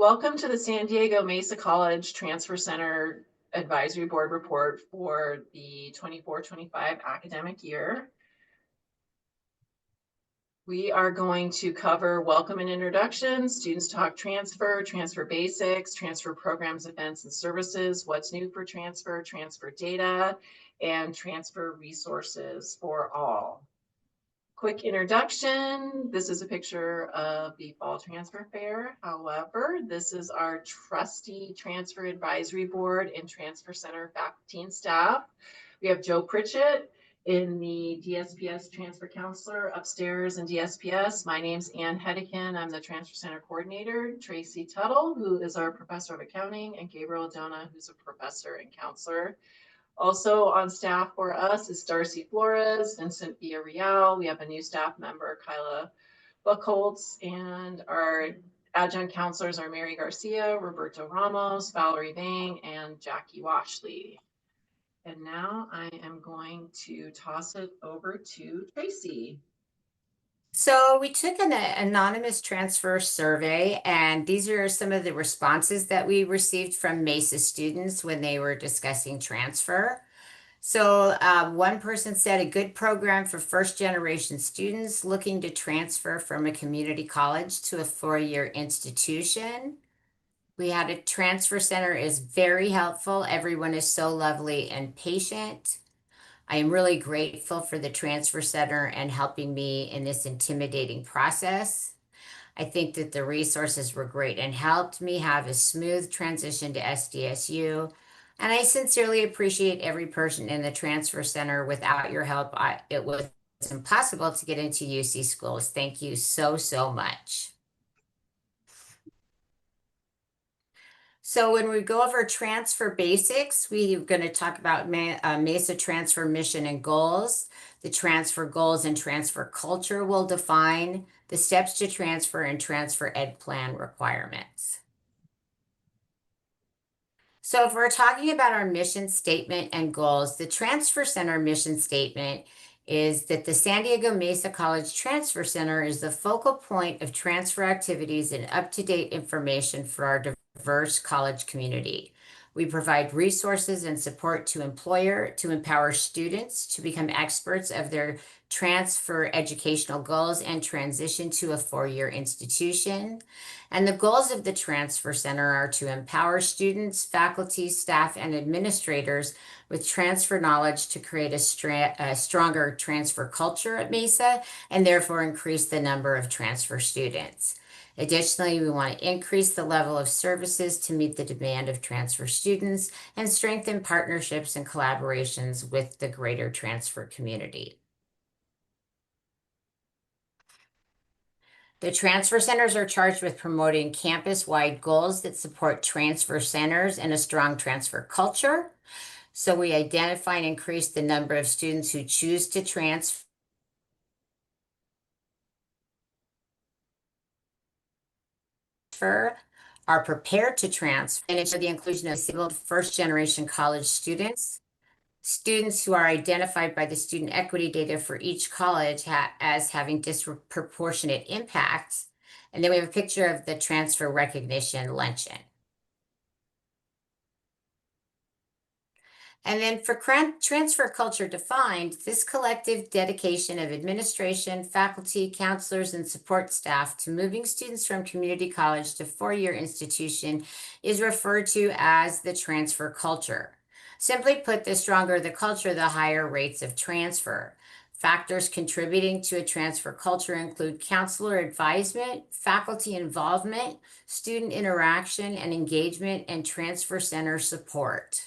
Welcome to the San Diego Mesa College Transfer Center Advisory Board report for the 24-25 academic year. We are going to cover welcome and introduction, students talk transfer, transfer basics, transfer programs, events, and services, what's new for transfer, transfer data, and transfer resources for all. Quick introduction. This is a picture of the Fall Transfer Fair. However, this is our trustee transfer advisory board and transfer center faculty and staff. We have Joe Pritchett in the DSPS transfer counselor upstairs in DSPS. My name's Ann Hedican. I'm the transfer center coordinator. Tracy Tuttle, who is our professor of accounting, and Gabriel Adona, who's a professor and counselor. Also on staff for us is Darcy Flores, Vincent Villarreal. We have a new staff member, Kyla Buchholz, and our adjunct counselors are Mary Garcia, Roberto Ramos, Valerie Vang, and Jackie Washley. And now I am going to toss it over to Tracy. So we took an anonymous transfer survey, and these are some of the responses that we received from Mesa students when they were discussing transfer. So one person said a good program for first generation students looking to transfer from a community college to a four-year institution. We had a transfer center is very helpful. Everyone is so lovely and patient. I am really grateful for the transfer center and helping me in this intimidating process. I think that the resources were great and helped me have a smooth transition to SDSU. And I sincerely appreciate every person in the transfer center. Without your help, it was impossible to get into UC schools. Thank you so, so much. So when we go over transfer basics, we're going to talk about Mesa transfer mission and goals. The transfer goals and transfer culture will define the steps to transfer and transfer ed plan requirements. So if we're talking about our mission statement and goals, the Transfer Center mission statement is that the San Diego Mesa College Transfer Center is the focal point of transfer activities and up-to-date information for our diverse college community. We provide resources and support to empower students to become experts of their transfer educational goals and transition to a four-year institution. And the goals of the Transfer Center are to empower students, faculty, staff, and administrators with transfer knowledge to create a stronger transfer culture at Mesa and therefore increase the number of transfer students. Additionally, we want to increase the level of services to meet the demand of transfer students and strengthen partnerships and collaborations with the greater transfer community. The transfer centers are charged with promoting campus-wide goals that support transfer centers and a strong transfer culture. So we identify and increase the number of students who choose to transfer, are prepared to transfer, and ensure the inclusion of disabled first-generation college students. Students who are identified by the student equity data for each college as having disproportionate impacts. And then we have a picture of the transfer recognition luncheon. And then for transfer culture defined, this collective dedication of administration, faculty, counselors, and support staff to moving students from community college to four-year institution is referred to as the transfer culture. Simply put, the stronger the culture, the higher rates of transfer. Factors contributing to a transfer culture include counselor advisement, faculty involvement, student interaction and engagement, and transfer center support.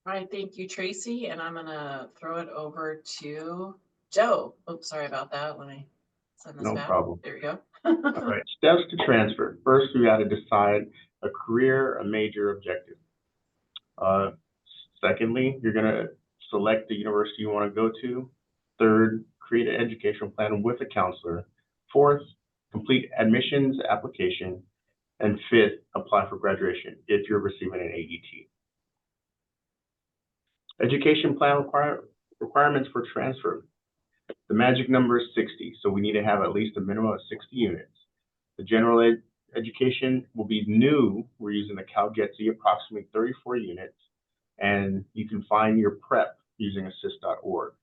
All right, thank you, Tracy. And I'm gonna throw it over to Joe. Oops, sorry about that. When I send this back. No problem. There we go. All right, steps to transfer. First, we got to decide a career, a major objective. Secondly, you're going to select the university you want to go to. Third, create an educational plan with a counselor. Fourth, complete admissions application. And fifth, apply for graduation if you're receiving an AET. Education plan requirements for transfer. The magic number is 60, so we need to have at least a minimum of 60 units. The general ed education will be new. We're using the CalGETSE, approximately 34 units, and you can find your prep using assist.org.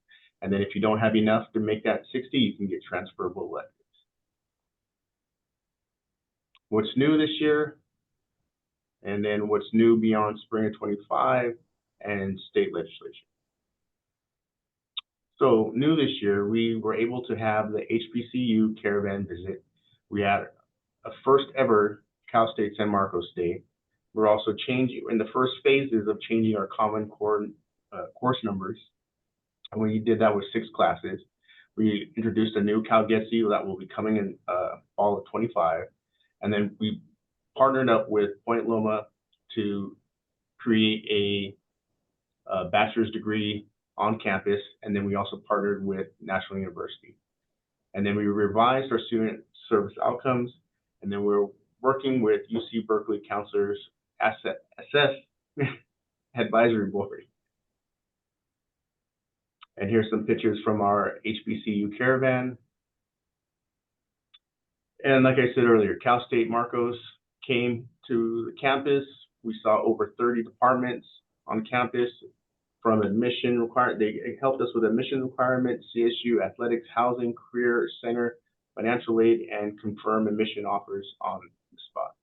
And then if you don't have enough to make that 60, you can get transferable electives. What's new this year, and then what's new beyond spring of 25 and state legislation. So new this year, we were able to have the HBCU caravan visit. We had a first ever Cal State San Marcos Day. We're also changing in the first phases of changing our common core course numbers. And we did that with 6 classes. We introduced a new CalGETSE that will be coming in fall of 25. And then we partnered up with Point Loma to create a bachelor's degree on campus. And then we also partnered with National University. And then we revised our student service outcomes. And then we're working with UC Berkeley counselors, assess advisory board. And here's some pictures from our HBCU caravan. And like I said earlier, Cal State Marcos came to the campus. We saw over 30 departments on campus from admission requirement. They helped us with admission requirements, CSU, athletics, housing, career center, financial aid, and confirm admission offers on the spot.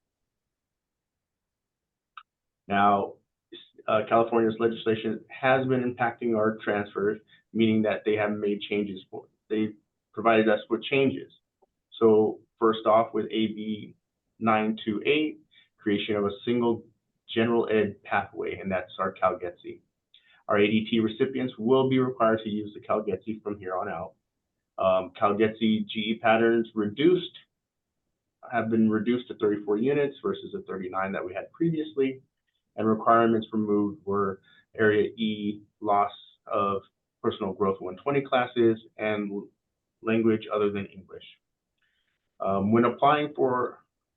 Now, California's legislation has been impacting our transfers, meaning that they have made changes. They provided us with changes. So first off, with AB 928, creation of a single general ed pathway, and that's our CalGETSE. Our ADT recipients will be required to use the CalGETSE from here on out. CalGETSE GE patterns have been reduced to 34 units versus the 39 that we had previously. And requirements removed were Area E, loss of personal growth 120 classes, and language other than English. When applying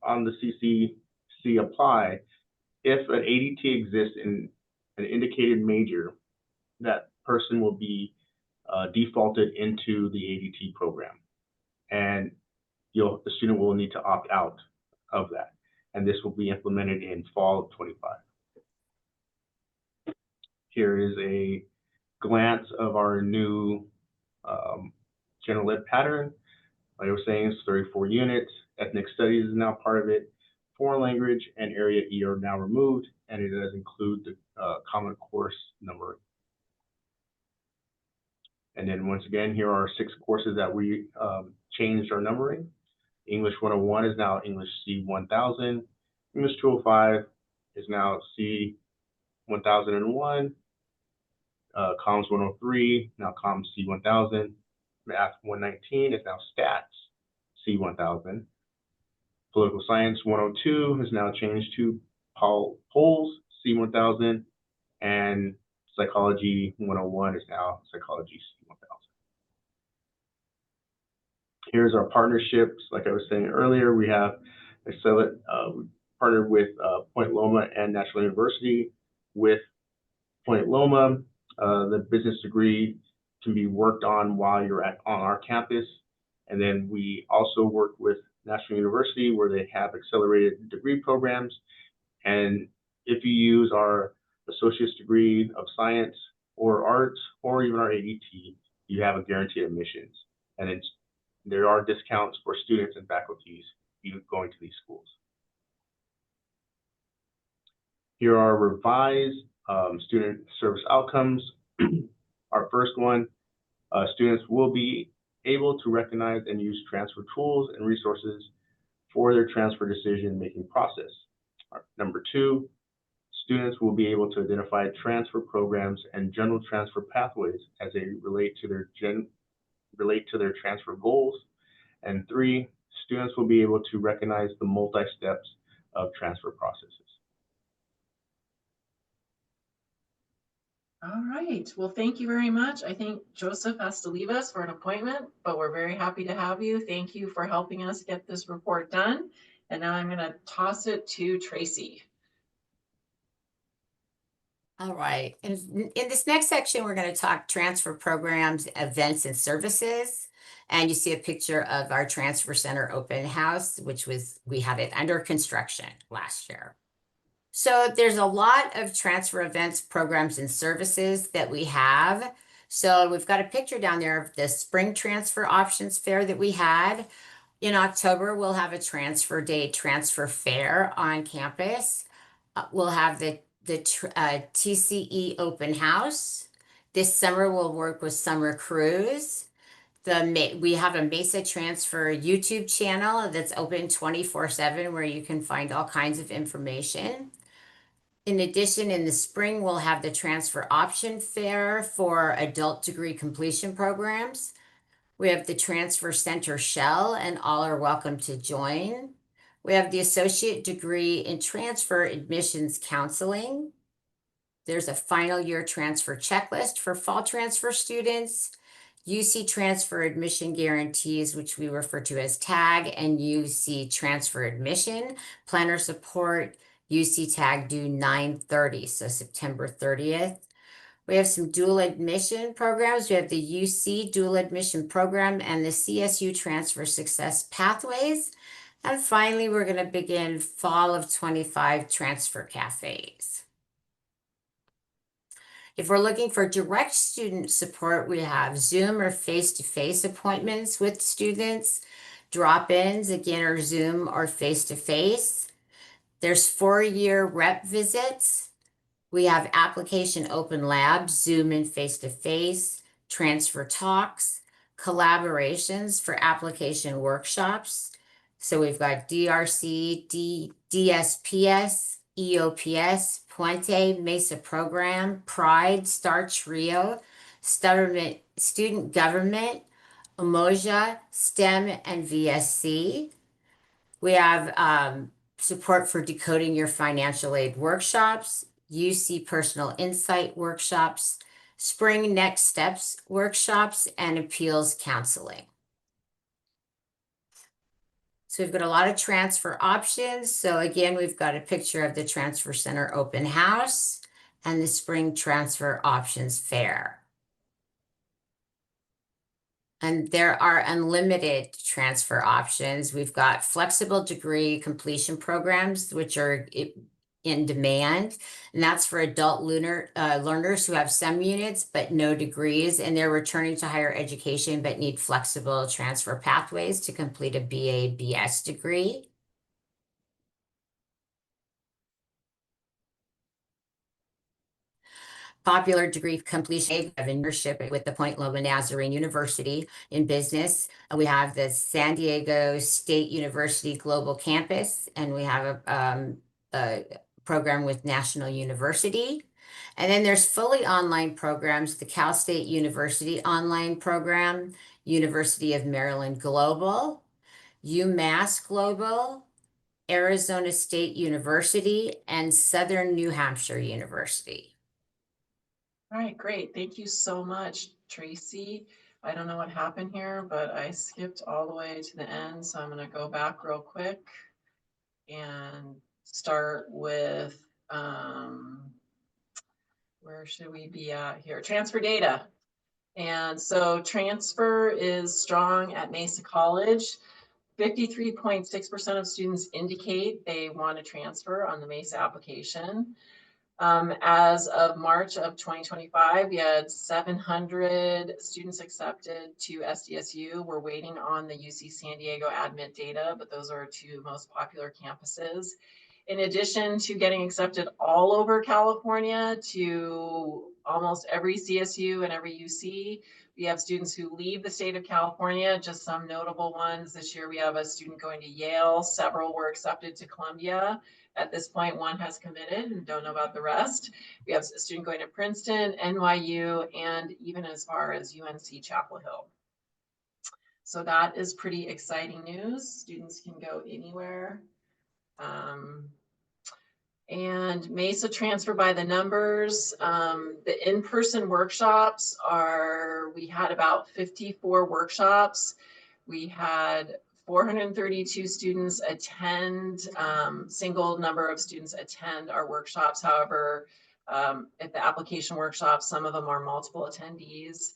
on the CCC apply, if an ADT exists in an indicated major, that person will be defaulted into the ADT program. And the student will need to opt out of that. And this will be implemented in fall of 25. Here is a glance of our new general ed pattern. Like I was saying, it's 34 units. Ethnic studies is now part of it. Foreign language and area E are now removed, and it does include the common course number. And then once again, here are 6 courses that we changed our numbering. English 101 is now English C1000. English 205 is now C1001. Comms 103, now Comms C1000. Math 119 is now Stats C1000. Political Science 102 is now changed to Polls C1000. And Psychology 101 is now Psychology C1000. Here's our partnerships. Like I was saying earlier, we have we partnered with Point Loma and National University. With Point Loma, the business degree can be worked on while you're on our campus. And then we also work with National University where they have accelerated degree programs. And if you use our associate's degree of science or arts or even our ADT, you have a guaranteed admissions. And there are discounts for students and faculties going to these schools. Here are revised student service outcomes. Our first one, students will be able to recognize and use transfer tools and resources for their transfer decision-making process. Number 2, students will be able to identify transfer programs and general transfer pathways as they relate to their transfer goals. And 3, students will be able to recognize the multi-steps of transfer processes. All right. Well, thank you very much. I think Joseph has to leave us for an appointment, but we're very happy to have you. Thank you for helping us get this report done. And now I'm going to toss it to Tracy. All right. In this next section, we're going to talk transfer programs, events, and services. And you see a picture of our transfer center open house, we had it under construction last year. So there's a lot of transfer events, programs, and services that we have. So we've got a picture down there of the spring transfer options fair that we had. In October, we'll have a transfer day transfer fair on campus. We'll have the TCE open house. This summer, we'll work with Summer Cruise. We have a Mesa Transfer YouTube channel that's open 24/7 where you can find all kinds of information. In addition, in the spring, we'll have the transfer option fair for adult degree completion programs. We have the transfer center shell, and all are welcome to join. We have the associate degree in transfer admissions counseling. There's a final year transfer checklist for fall transfer students. UC transfer admission guarantees, which we refer to as TAG, and UC transfer admission planner support. UC tag due 9/30, so September 30th. We have some dual admission programs. We have the UC dual admission program and the CSU transfer success pathways. And finally, we're going to begin fall of 25 transfer cafes. If we're looking for direct student support, we have Zoom or face-to-face appointments with students. Drop-ins, again, are Zoom or face-to-face. There's 4-year rep visits. We have application open labs, Zoom and face-to-face, transfer talks, collaborations for application workshops. So we've got DRC, DSPS, EOPS, Puente, Mesa Program, Pride, Star Trio, Student Government, Umoja, STEM, and VSC. We have support for decoding your financial aid workshops, UC personal insight workshops, spring next steps workshops, and appeals counseling. So we've got a lot of transfer options. So again, we've got a picture of the transfer center open house and the spring transfer options fair. And there are unlimited transfer options. We've got flexible degree completion programs, which are in demand. And that's for adult learners who have some units, but no degrees. And they're returning to higher education, but need flexible transfer pathways to complete a BA, BS degree. Popular degree completion of internship with the Point Loma Nazarene University in business. We have the San Diego State University Global Campus, and we have a program with National University. And then there's fully online programs, the Cal State University online program, University of Maryland Global, UMass Global, Arizona State University, and Southern New Hampshire University. All right, great. Thank you so much, Tracy. I don't know what happened here, but I skipped all the way to the end. So I'm going to go back real quick and start with, where should we be at here? Transfer data. And so transfer is strong at Mesa College. 53.6% of students indicate they want to transfer on the Mesa application. As of March of 2025, we had 700 students accepted to SDSU. We're waiting on the UC San Diego admit data, but those are 2 most popular campuses. In addition to getting accepted all over California to almost every CSU and every UC, we have students who leave the state of California, just some notable ones. This year we have a student going to Yale, several were accepted to Columbia. At this point, 1 has committed and don't know about the rest. We have a student going to Princeton, NYU, and even as far as UNC Chapel Hill. So that is pretty exciting news. Students can go anywhere. And Mesa transfer by the numbers. The in-person workshops we had about 54 workshops. We had 432 students attend, single number of students attend our workshops. However, at the application workshops, some of them are multiple attendees.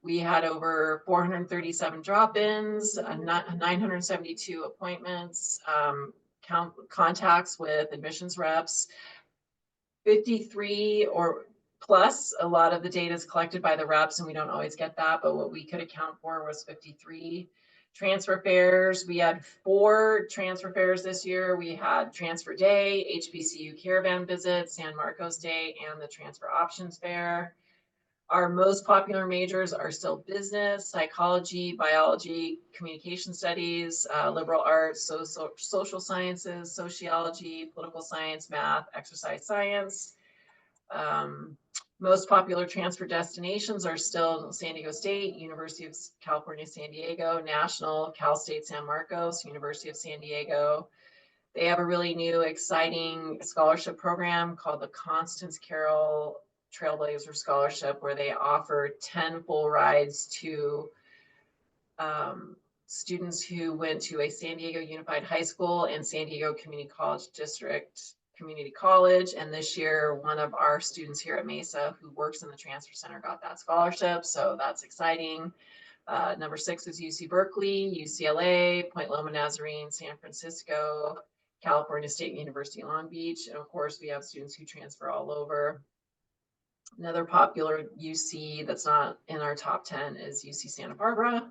We had over 437 drop-ins, 972 appointments, contacts with admissions reps, 53 or plus. A lot of the data is collected by the reps and we don't always get that, but what we could account for was 53. Transfer fairs, we had 4 transfer fairs this year. We had Transfer Day, HBCU Caravan Visit, San Marcos Day, and the Transfer Options Fair. Our most popular majors are still business, psychology, biology, communication studies, liberal arts, social sciences, sociology, political science, math, exercise science. Most popular transfer destinations are still San Diego State, University of California, San Diego, National, Cal State San Marcos, University of San Diego. They have a really new, exciting scholarship program called the Constance Carroll Trailblazer Scholarship, where they offer 10 full rides to students who went to a San Diego Unified High School and San Diego Community College District Community College. And this year, one of our students here at Mesa who works in the transfer center got that scholarship. So that's exciting. Number 6 is UC Berkeley, UCLA, Point Loma Nazarene, San Francisco, California State University, Long Beach. And of course, we have students who transfer all over. Another popular UC that's not in our top 10 is UC Santa Barbara.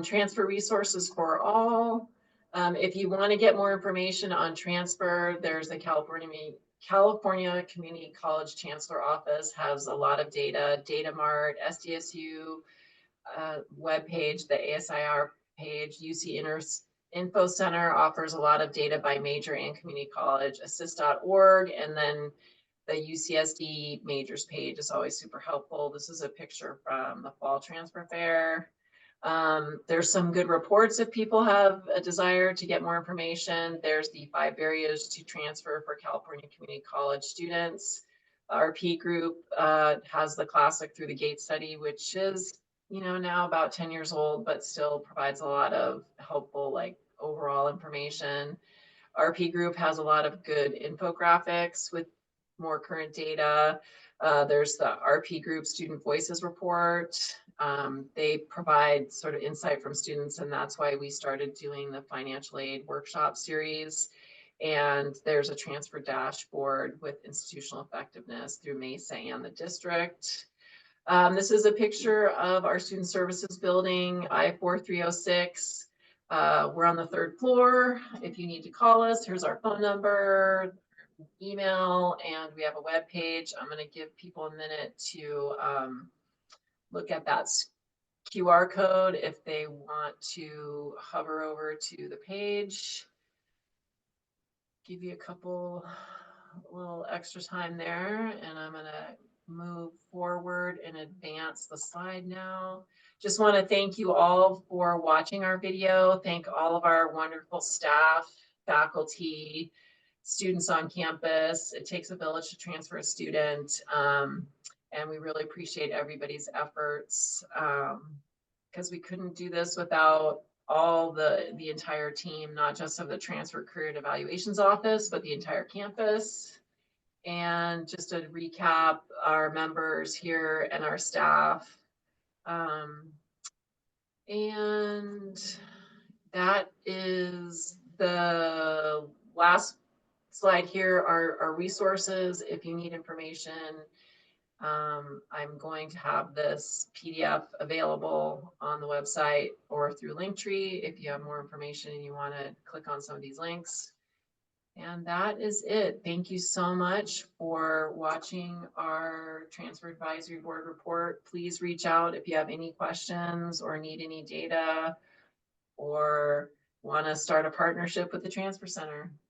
Transfer resources for all. If you want to get more information on transfer, there's the California Community College Chancellor Office has a lot of data, Datamart, SDSU webpage, the ASIR page, UC Info Center offers a lot of data by major and community college, assist.org, and then the UCSD majors page is always super helpful. This is a picture from the fall transfer fair. There's some good reports if people have a desire to get more information. There's the 5 barriers to transfer for California Community College students. Our P group has the classic Through the Gate study, which is, you know, now about 10 years old, but still provides a lot of helpful, like, overall information. RP group has a lot of good infographics with more current data. There's the RP group Student Voices report. They provide sort of insight from students, and that's why we started doing the financial aid workshop series. And there's a transfer dashboard with institutional effectiveness through Mesa and the district. This is a picture of our student services building, I-4306. We're on the 3rd floor. If you need to call us, here's our phone number, email, and we have a web page. I'm going to give people a minute to look at that QR code if they want to hover over to the page. Give you a little extra time there, and I'm going to move forward and advance the slide now. Just want to thank you all for watching our video. Thank all of our wonderful staff, faculty, students on campus. It takes a village to transfer a student, and we really appreciate everybody's efforts, because we couldn't do this without all the entire team, not just of the Transfer Career and Evaluations Office, but the entire campus. And just to recap, our members here and our staff. And that is the last slide here, are resources. If you need information, I'm going to have this PDF available on the website or through Linktree if you have more information and you want to click on some of these links. And that is it. Thank you so much for watching our Transfer Advisory Board report. Please reach out if you have any questions or need any data or want to start a partnership with the Transfer Center.